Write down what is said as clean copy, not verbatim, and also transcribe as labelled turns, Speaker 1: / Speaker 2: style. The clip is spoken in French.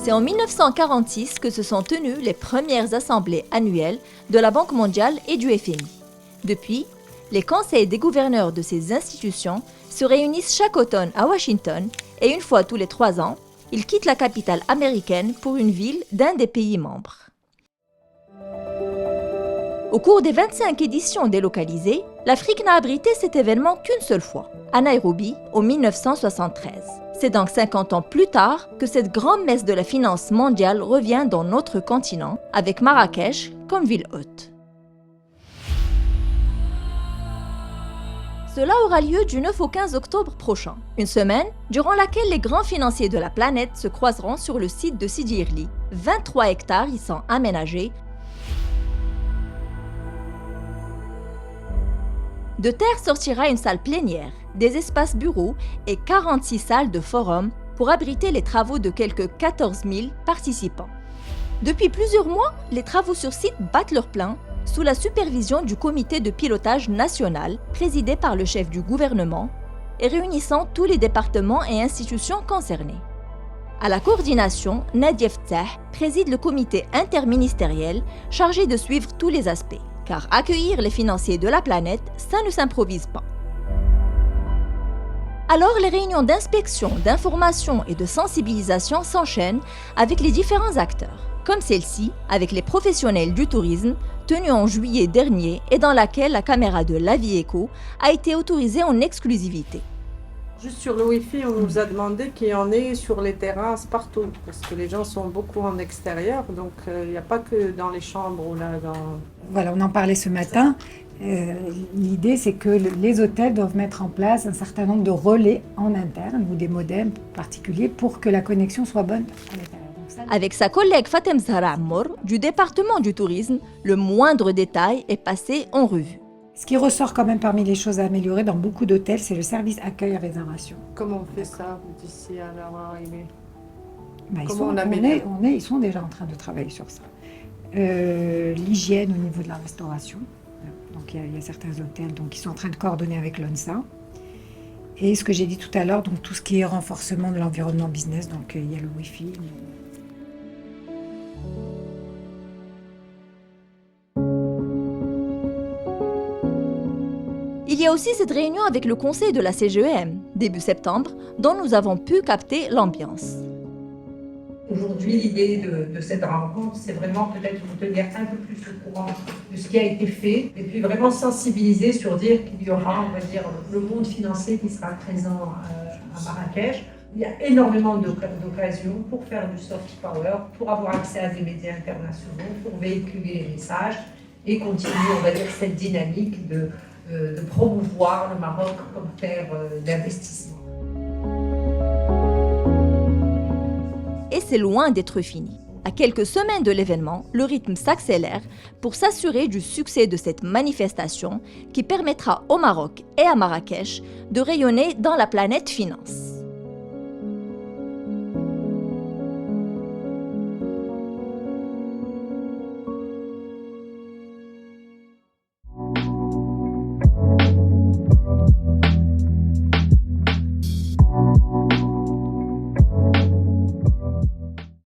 Speaker 1: C'est en 1946 que se sont tenues les premières assemblées annuelles de la Banque mondiale et du FMI. Depuis, les conseils des gouverneurs de ces institutions se réunissent chaque automne à Washington et une fois tous les 3 ans, ils quittent la capitale américaine pour une ville d'un des pays membres. Au cours des 25 éditions délocalisées, l'Afrique n'a abrité cet événement qu'une seule fois, à Nairobi, en 1973. C'est donc 50 ans plus tard que cette grande messe de la finance mondiale revient dans notre continent, avec Marrakech comme ville hôte. Cela aura lieu du 9 au 15 octobre prochain, une semaine durant laquelle les grands financiers de la planète se croiseront sur le site de Sidi Irli. 23 hectares y sont aménagés. De terre sortira une salle plénière, des espaces bureaux et 46 salles de forum pour abriter les travaux de quelques 14 000 participants. Depuis plusieurs mois, les travaux sur site battent leur plein sous la supervision du comité de pilotage national présidé par le chef du gouvernement et réunissant tous les départements et institutions concernés. À la coordination, Nadia Ftah préside le comité interministériel chargé de suivre tous les aspects. Car accueillir les financiers de la planète, ça ne s'improvise pas. Alors les réunions d'inspection, d'information et de sensibilisation s'enchaînent avec les différents acteurs, comme celle-ci avec les professionnels du tourisme, tenue en juillet dernier et dans laquelle la caméra de La Vie Éco a été autorisée en exclusivité.
Speaker 2: Juste sur le Wi-Fi, on nous a demandé qu'il y en ait sur les terrasses partout, parce que les gens sont beaucoup en extérieur, donc il n'y a pas que dans les chambres ou là dans...
Speaker 3: Voilà, on en parlait ce matin. L'idée, c'est que les hôtels doivent mettre en place un certain nombre de relais en interne ou des modems particuliers pour que la connexion soit bonne à l'intérieur.
Speaker 1: Avec sa collègue Fatem Zahra Ammour du département du tourisme, le moindre détail est passé en revue.
Speaker 3: Ce qui ressort quand même parmi les choses à améliorer dans beaucoup d'hôtels, c'est le service accueil et réservation.
Speaker 2: Comment on fait ça d'ici à leur arrivée?
Speaker 3: Ils sont déjà en train de travailler sur ça. L'hygiène au niveau de la restauration. Donc il y a certains hôtels qui sont en train de coordonner avec l'ONSA. Et ce que j'ai dit tout à l'heure, donc tout ce qui est renforcement de l'environnement business, donc il y a le Wi-Fi.
Speaker 1: Il y a aussi cette réunion avec le conseil de la CGEM, début septembre, dont nous avons pu capter l'ambiance.
Speaker 4: Aujourd'hui, l'idée de cette rencontre, c'est vraiment peut-être vous tenir un peu plus au courant de ce qui a été fait et puis vraiment sensibiliser sur dire qu'il y aura, on va dire, le monde financier qui sera présent à Marrakech. Il y a énormément d'occasions pour faire du soft power, pour avoir accès à des médias internationaux, pour véhiculer les messages et continuer, on va dire, cette dynamique de promouvoir le Maroc comme terre d'investissement.
Speaker 1: Et c'est loin d'être fini. À quelques semaines de l'événement, le rythme s'accélère pour s'assurer du succès de cette manifestation qui permettra au Maroc et à Marrakech de rayonner dans la planète finance.